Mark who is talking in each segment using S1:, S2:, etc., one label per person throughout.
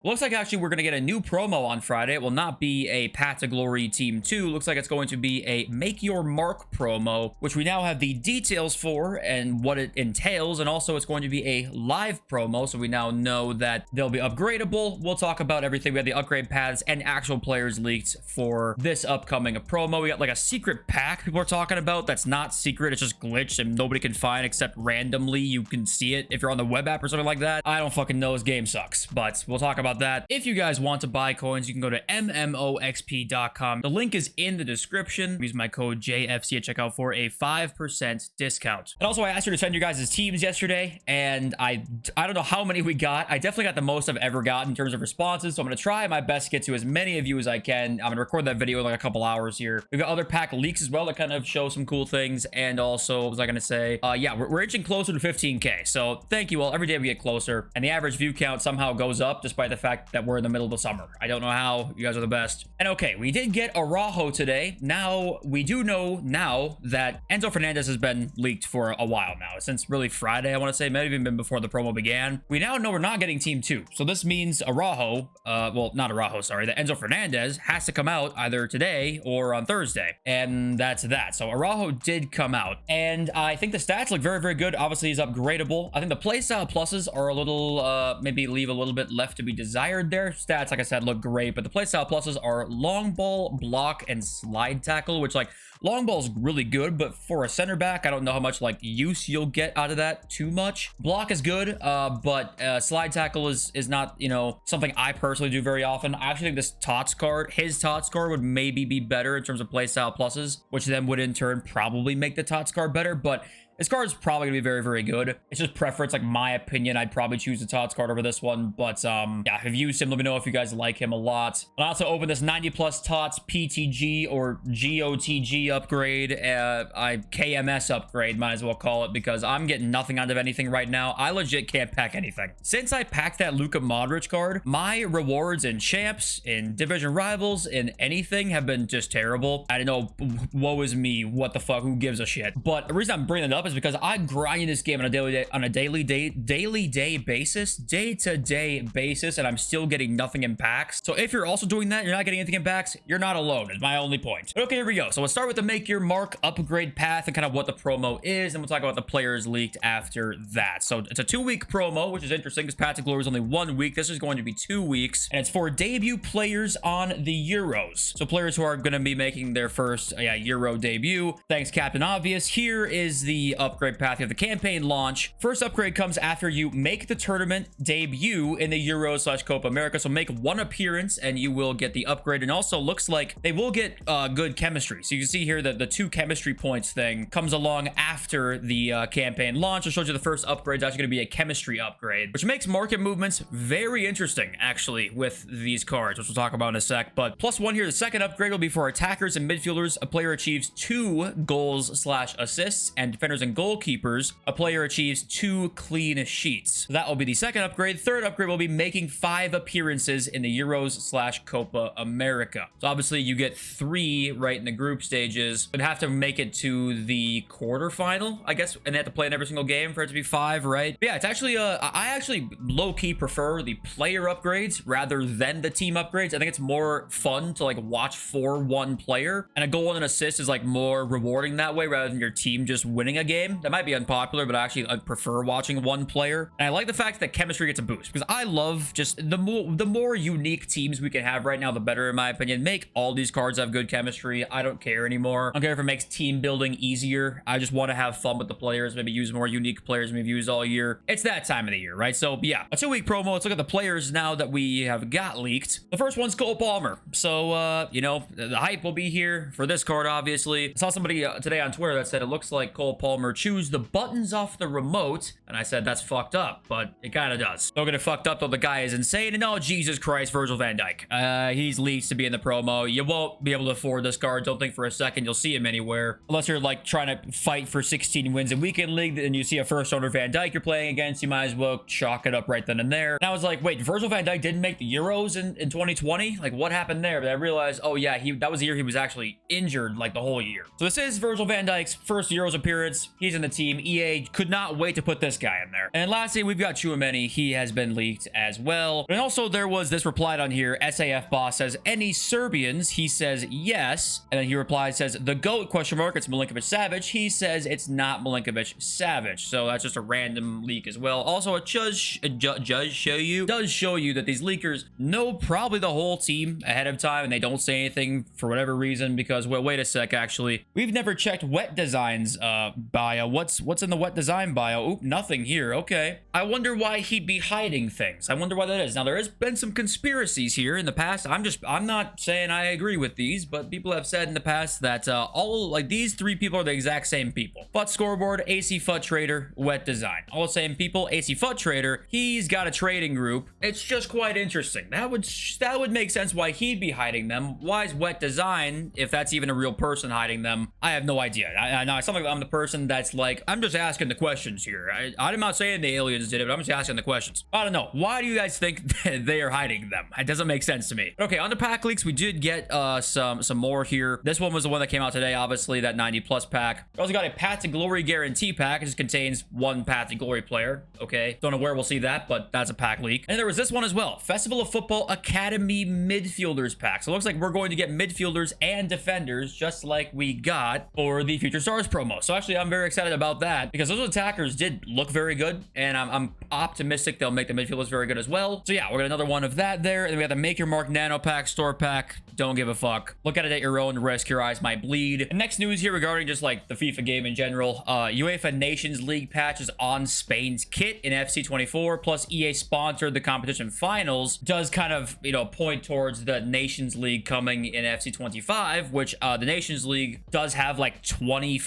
S1: Looks like actually we're going to get a new promo on Friday. It will not be a Path to Glory Team 2. Looks like it's going to be a Make Your Mark promo, which we now have the details for and what it entails. And also it's going to be a live promo, so we now know that they'll be upgradable. We'll talk about everything. We have the upgrade paths and actual players leaked for this upcoming promo. We got like a secret pack people are talking about that's not secret. It's just glitched and nobody can find except randomly. You can see it if you're on the web app or something like that. I don't fucking know. This game sucks, but we'll talk about that. If you guys want to buy coins, you can go to mmoxp.com. The link is in the description. Use my code JFC at checkout for a 5% discount. And also, I asked you to send your guys' teams yesterday, and I don't know how many we got. I definitely got the most I've ever gotten in terms of responses, so I'm going to try my best to get to as many of you as I can. I'm going to record that video in like a couple hours here. We've got other pack leaks as well that kind of show some cool things, and also, what was I going to say? Yeah, we're inching closer to 15K, so thank you all. Every day we get closer, and the average view count somehow goes up despite the fact that we're in the middle of the summer. I don't know how. You guys are the best. And okay, we did get Araujo today. Now, we do know now that Enzo Fernandez has been leaked for a while now. Since really Friday, I want to say. Maybe even been before the promo began. We now know we're not getting Team 2. So this means Araujo, well, not Araujo, sorry, that Enzo Fernandez has to come out either today or on Thursday. And that's that. So Araujo did come out. And I think the stats look very, very good. Obviously, he's upgradable. I think the playstyle pluses are a little, maybe leave a little bit left to be desired there. Stats, like I said, look great, but the playstyle pluses are long ball, block, and slide tackle, which, like, long ball is really good, but for a center back, I don't know how much like use you'll get out of that too much. Block is good, but slide tackle is not, you know, something I personally do very often. I actually think this Tots card, his Tots card, would maybe be better in terms of playstyle pluses, which then would in turn probably make the Tots card better, but this card is probably gonna be very, very good. It's just preference, like my opinion. I'd probably choose the Tots card over this one, but yeah, I've used him. Let me know if you guys like him a lot. I'll also open this 90 plus Tots PTG or GOTG upgrade, KMS upgrade, might as well call it, because I'm getting nothing out of anything right now. I legit can't pack anything. Since I packed that Luka Modric card, my rewards in champs, in division rivals, in anything have been just terrible. I don't know, woe is me, what the fuck, who gives a shit? But the reason I'm bringing it up is because I grind this game on a day-to-day basis, and I'm still getting nothing in packs. So if you're also doing that, you're not getting anything in packs, you're not alone, is my only point. But okay, here we go. So let's start with the Make Your Mark upgrade path and kind of what the promo is, and we'll talk about the players leaked after that. So it's a 2-week promo, which is interesting because Path to Glory is only 1 week. This is going to be 2 weeks, and it's for debut players on the Euros. So players who are going to be making their first Euro debut. Thanks, Captain Obvious. Here is the upgrade path. You have the campaign launch. First upgrade comes after you make the tournament debut in the Euros / Copa America. So make 1 appearance and you will get the upgrade. And also looks like they will get good chemistry. So you can see here that the 2 chemistry points thing comes along after the campaign launch. It shows you the first upgrade is actually going to be a chemistry upgrade, which makes market movements very interesting, actually, with these cards, which we'll talk about in a sec. But +1 here, the second upgrade will be for attackers and midfielders. A player achieves 2 goals / assists, and defenders and goalkeepers, a player achieves 2 clean sheets. So that will be the second upgrade. Third upgrade will be making 5 appearances in the Euros / Copa America. So obviously you get 3 right in the group stages. You'd have to make it to the quarterfinal, I guess, and they have to play in every single game for it to be 5, right? But yeah, it's actually, I actually low-key prefer the player upgrades rather than the team upgrades. I think it's more fun to like watch for one player, and a goal and an assist is like more rewarding that way rather than your team just winning a game. That might be unpopular, but actually I prefer watching one player. And I like the fact that chemistry gets a boost because I love just the more unique teams we can have right now, the better, in my opinion. Make all these cards have good chemistry. I don't care anymore. I don't care if it makes team building easier. I just want to have fun with the players, maybe use more unique players we've used all year. It's that time of the year, right? So yeah, a 2-week promo. Let's look at the players now that we have got leaked. The first one's Cole Palmer. So you know, the hype will be here for this card, obviously. I saw somebody today on Twitter that said it looks like Cole Palmer choose the buttons off the remote, and I said that's fucked up, but it kind of does. Don't get it fucked up though, the guy is insane, and oh Jesus Christ, Virgil van Dijk. He's leaked to be in the promo. You won't be able to afford this card. Don't think for a second you'll see him anywhere unless you're like trying to fight for 16 wins in weekend league and you see a first owner Van Dijk you're playing against. You might as well chalk it up right then and there. And I was like, wait, Virgil van Dijk didn't make the Euros in 2020? Like, what happened there? But I realized, oh yeah, that was the year he was actually injured like the whole year. So this is Virgil van Dijk's first Euros appearance. He's in the team. EA could not wait to put this guy in there. And lastly, we've got Chouameni. He has been leaked as well. And also there was this replied on here. SAF boss says, any Serbians? He says, yes. And then he replies, says, the GOAT question mark. It's Milinkovic Savic. He says it's not Milinkovic Savic. So that's just a random leak as well. Also, it does show you that these leakers know probably the whole team ahead of time, and they don't say anything for whatever reason, because, well, wait a sec, actually. We've never checked Wet Design's bio. What's in the Wet Design bio? Oop, nothing here. Okay. I wonder why he'd be hiding things. I wonder why that is. Now, there has been some conspiracies here in the past. I'm not saying I agree with these, but people have said in the past that these three people are the exact same people. FUT Scoreboard, AC FUT Trader, Wet Design. All the same people. AC FUT Trader, he's got a trading group. It's just quite interesting. That would make sense why he'd be hiding them. Why is Wet Design, if that's even a real person, hiding them? I have no idea. I know, it's not like I'm the person that's like, I'm just asking the questions here. I'm not saying the aliens did it, but I'm just asking the questions. I don't know. Why do you guys think that they are hiding them? It doesn't make sense to me. Okay, on the pack leaks, we did get some more here. This one was the one that came out today, obviously, that 90+ pack. We also got a Path to Glory guarantee pack. It just contains one Path to Glory player. Okay, don't know where we'll see that, but that's a pack leak. And there was this one as well. Festival of Football Academy midfielders pack. So it looks like we're going to get midfielders and defenders, just like we got for the Future Stars promo. So actually, I'm very excited about that, because those attackers did look very good, and I'm optimistic they'll make the midfielders very good as well. So yeah, we're gonna another one of that there. And then we got the Make Your Mark Nano pack, store pack. Don't give a fuck. Look at it at your own risk. Your eyes might bleed. And next news here regarding just like the FIFA game in general. UEFA Nations League patch is on Spain's kit in FC 24. Plus EA sponsored the competition finals. Does kind of, you know, point towards the Nations League coming in FC 25, which the Nations League does have like 20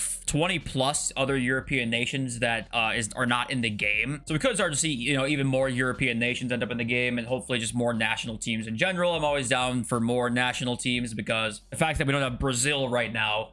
S1: plus other European nations that are not in the game. So we could start to see, you know, even more European nations end up in the game, and hopefully just more national teams in general. I'm always down for more national teams, because the fact that we don't have Brazil right now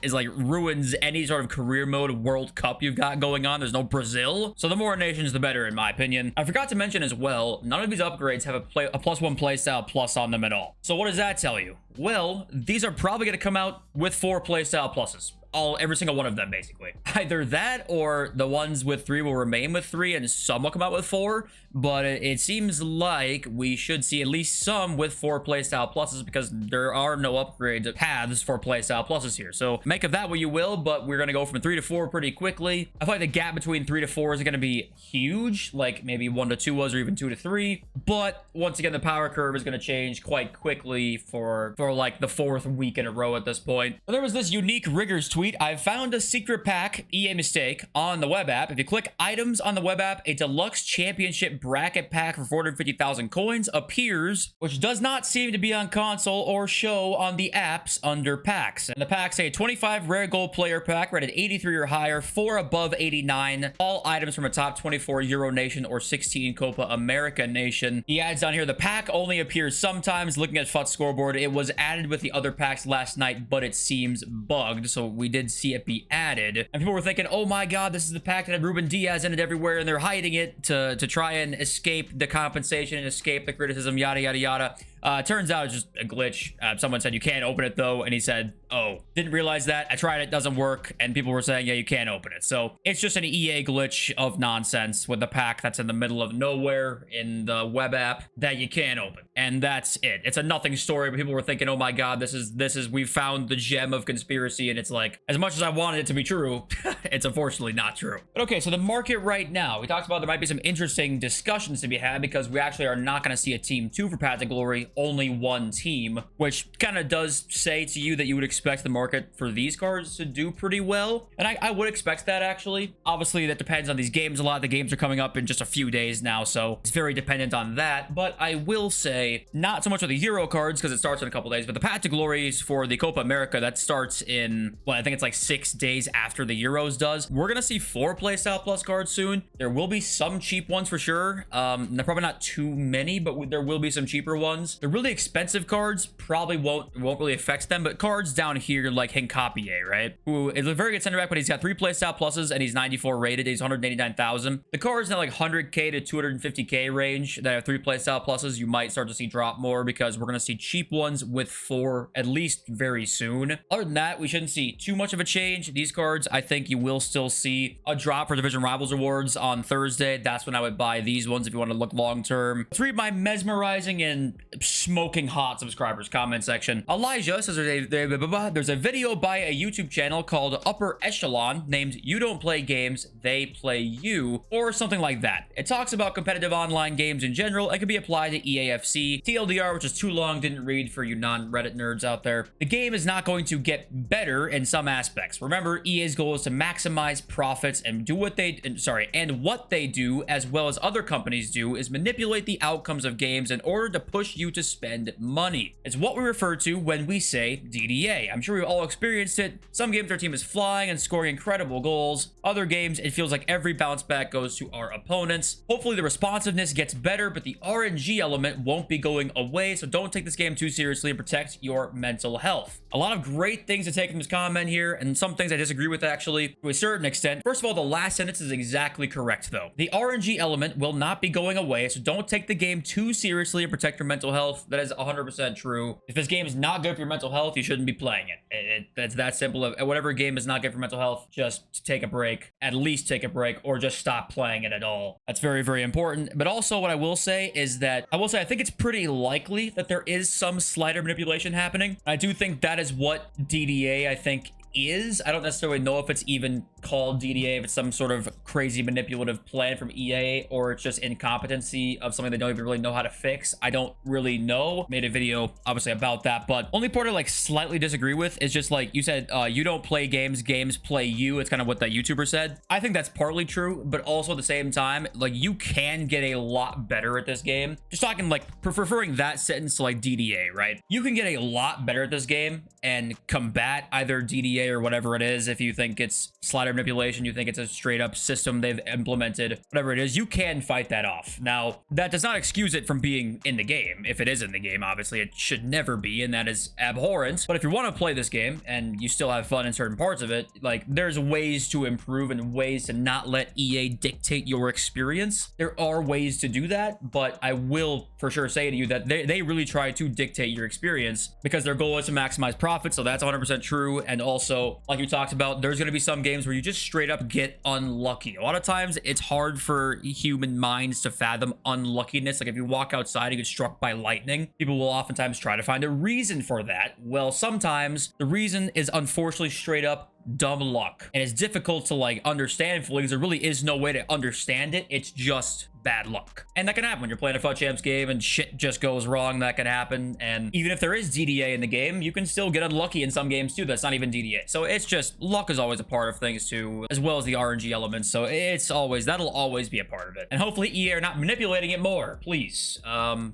S1: is like ruins any sort of career mode World Cup you've got going on. There's no Brazil. So the more nations, the better, in my opinion. I forgot to mention as well, none of these upgrades have a +1 playstyle plus on them at all. So what does that tell you? Well, these are probably going to come out with 4 playstyle pluses. Every single one of them, basically. Either that, or the ones with 3 will remain with 3 and some will come out with 4. But it seems like we should see at least some with 4 playstyle pluses, because there are no upgrade paths for playstyle pluses here. So make of that what you will, but we're going to go from 3 to 4 pretty quickly. I feel like the gap between 3 to 4 is going to be huge, like maybe 1 to 2 was, or even 2 to 3. But once again, the power curve is going to change quite quickly for like the 4th week in a row at this point. There was this unique Riggers tweet. I've found a secret pack, EA mistake, on the web app. If you click items on the web app, a deluxe championship bracket pack for 450,000 coins appears, which does not seem to be on console or show on the apps under packs. And the packs say 25 rare gold player pack rated 83 or higher, 4 above 89, all items from a top 24 Euro nation or 16 Copa America nation. He adds down here, the pack only appears sometimes. Looking at FUT Scoreboard, it was added with the other packs last night, but it seems bugged. So we did see it be added, and people were thinking, oh my god, this is the pack that had Ruben Diaz in it everywhere, and they're hiding it to try and escape the compensation and escape the criticism, yada yada yada. Turns out it's just a glitch. Someone said you can't open it though, and he said, oh, didn't realize that. I tried it, doesn't work. And people were saying, yeah, you can't open it. So it's just an EA glitch of nonsense with the pack that's in the middle of nowhere in the web app that you can't open. And that's it. It's a nothing story, but people were thinking, oh my god, this is we found the gem of conspiracy. And it's like, as much as I wanted it to be true, it's unfortunately not true. But okay, so the market right now, we talked about there might be some interesting discussions to be had, because we actually are not going to see a team 2 for Path to Glory, only one team, which kind of does say to you that you would expect the market for these cards to do pretty well. And I would expect that, actually. Obviously, that depends on these games a lot. The games are coming up in just a few days now, so it's very dependent on that. But I will say, not so much with the Euro cards, because it starts in a couple days, but the Path to Glories for the Copa America, that starts in, well, I think it's like 6 days after the Euros does. We're going to see 4 playstyle plus cards soon. There will be some cheap ones for sure. They're probably not too many, but there will be some cheaper ones. The really expensive cards probably won't really affect them, but cards down down here like Hincapie, right? Who is a very good center back, but he's got 3 playstyle pluses and he's 94 rated. He's 189,000. The card's now like 100k to 250k range that have 3 playstyle pluses. You might start to see drop more because we're going to see cheap ones with 4 at least very soon. Other than that, we shouldn't see too much of a change. These cards, I think you will still see a drop for Division Rivals rewards on Thursday. That's when I would buy these ones if you want to look long term. Let's read my mesmerizing and smoking hot subscribers comment section. Elijah says there's a video by a YouTube channel called Upper Echelon named You Don't Play Games, They Play You, or something like that. It talks about competitive online games in general and can be applied to eafc. TLDR, which is too long, didn't read for you non-Reddit nerds out there. The game is not going to get better in some aspects. Remember, EA's goal is to maximize profits and do what they what they do, as well as other companies do, is manipulate the outcomes of games in order to push you to spend money. It's what we refer to when we say DDA. I'm sure we've all experienced it. Some games our team is flying and scoring incredible goals. Other games, it feels like every bounce back goes to our opponents. Hopefully the responsiveness gets better, but the RNG element won't be going away, so don't take this game too seriously and protect your mental health. A lot of great things to take from this comment here, and some things I disagree with actually to a certain extent. First of all, the last sentence is exactly correct though. The RNG element will not be going away, so don't take the game too seriously and protect your mental health. That is 100% true. If this game is not good for your mental health, you shouldn't be playing it. That's that simple. Whatever game is not good for mental health, just take a break. At least take a break, or just stop playing it at all. That's very, very important. But also what I will say is that I think it's pretty likely that there is some slider manipulation happening. I do think that is what DDA, I think, is. I don't necessarily know if it's even called DDA, if it's some sort of crazy manipulative plan from EA, or it's just incompetency of something they don't even really know how to fix. I don't really know. Made a video obviously about that, but only part I like slightly disagree with is just like you said, you don't play games, games play you. It's kind of what that YouTuber said. I think that's partly true, but also at the same time, like you can get a lot better at this game. Just talking like preferring that sentence to like DDA, right? You can get a lot better at this game and combat either DDA or whatever it is. If you think it's slider manipulation, you think it's a straight up system they've implemented, whatever it is, you can fight that off. Now, that does not excuse it from being in the game. If it is in the game, obviously it should never be, and that is abhorrent. But if you want to play this game and you still have fun in certain parts of it, like there's ways to improve and ways to not let EA dictate your experience. There are ways to do that, but I will for sure say to you that they really try to dictate your experience because their goal is to maximize profit. So that's 100% true. And also, like you talked about, there's going to be some games where you just straight up get unlucky. A lot of times it's hard for human minds to fathom unluckiness. Like if you walk outside and get struck by lightning, people will oftentimes try to find a reason for that. Well, sometimes the reason is unfortunately straight up dumb luck, and it's difficult to like understand fully because there really is no way to understand it. It's just bad luck, and that can happen when you're playing a FUT Champs game and shit just goes wrong. That can happen, and even if there is DDA in the game, you can still get unlucky in some games too. That's not even DDA. So it's just luck is always a part of things too, as well as the RNG elements. So it's always, that'll always be a part of it. And hopefully EA are not manipulating it more, please.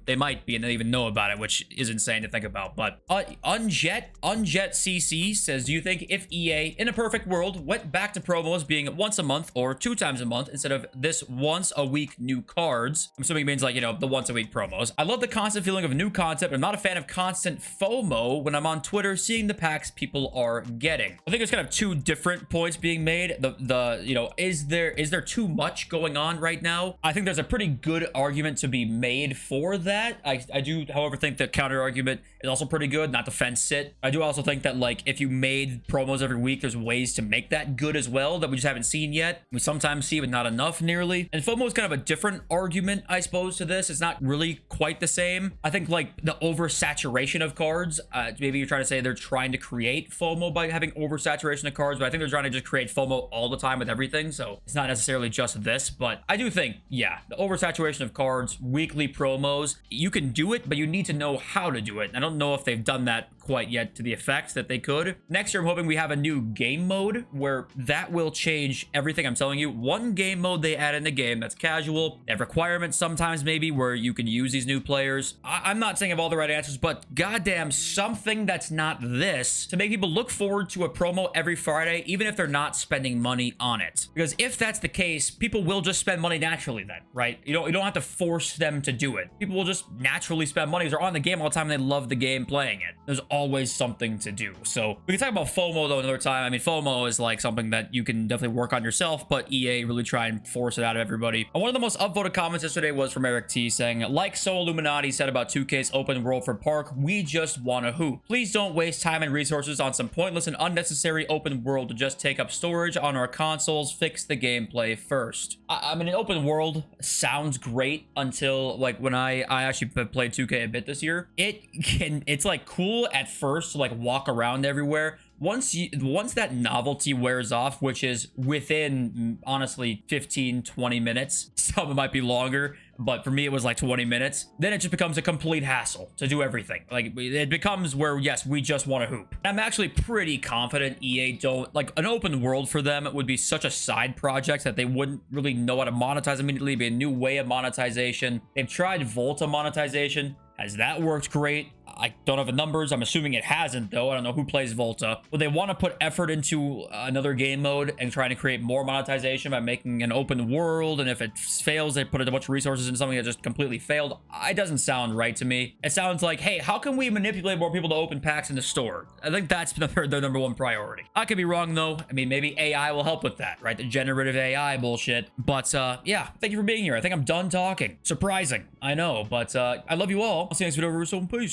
S1: They might be and they even know about it, which is insane to think about. But Unjet CC says, do you think if EA in a perfect world went back to promos being once a month or 2 times a month instead of this once a week new cards? I'm assuming it means like, you know, the once a week promos. I love the constant feeling of a new concept. I'm not a fan of constant FOMO when I'm on Twitter seeing the packs people are getting. I think there's kind of 2 different points being made. You know, is there too much going on right now? I think there's a pretty good argument to be made for that. I do, however, think the counter argument is also pretty good, not to fence sit. I do also think that like if you made promos every week, there's ways to make that good as well that we just haven't seen yet. We sometimes see, but not enough nearly. And FOMO is kind of a different argument, I suppose, to this. It's not really quite the same. I think like the oversaturation of cards, maybe you're trying to say they're trying to create FOMO by having oversaturation of cards, but I think they're trying to just create FOMO all the time with everything. So it's not necessarily just this, but I do think, yeah, the oversaturation of cards, weekly promos, you can do it, but you need to know how to do it. I don't know if they've done that quite yet to the effect that they could. Next year, I'm hoping we have a new game mode where that will change everything. I'm telling you, one game mode they add in the game that's casual. They have requirements sometimes maybe where you can use these new players. I'm not saying I have all the right answers, but goddamn, something that's not this to make people look forward to a promo every Friday, even if they're not spending money on it. Because if that's the case, people will just spend money naturally then, right? You don't have to force them to do it. People will just naturally spend money because they're on the game all the time and they love the game playing it. there's always something to do. So we can talk about FOMO though another time. I mean, FOMO is like something that you can definitely work on yourself, but EA really try and force it out of everybody. And one of the most upvoted comments yesterday was from Eric T saying, like So Illuminati said about 2K's open world for Park, we just want to hoop. Please don't waste time and resources on some pointless and unnecessary open world to just take up storage on our consoles. Fix the gameplay first. I mean, an open world sounds great until like when I actually played 2K a bit this year. It's like cool at first to like walk around everywhere. Once that novelty wears off, which is within honestly 15-20 minutes, some might be longer, but for me it was like 20 minutes, then it just becomes a complete hassle to do everything. Like it becomes where, yes, we just want to hoop. I'm actually pretty confident EA don't like an open world for them. It would be such a side project that they wouldn't really know how to monetize immediately. It'd be a new way of monetization. They've tried Volta monetization. Has that worked great? I don't have the numbers. I'm assuming it hasn't, though. I don't know who plays Volta. But they want to put effort into another game mode and trying to create more monetization by making an open world. And if it fails, they put a bunch of resources into something that just completely failed. It doesn't sound right to me. It sounds like, hey, how can we manipulate more people to open packs in the store? I think that's their number one priority. I could be wrong, though. I mean, maybe AI will help with that, right? The generative AI bullshit. But yeah, thank you for being here. I think I'm done talking. Surprising, I know. But I love you all. I'll see you next video. Peace.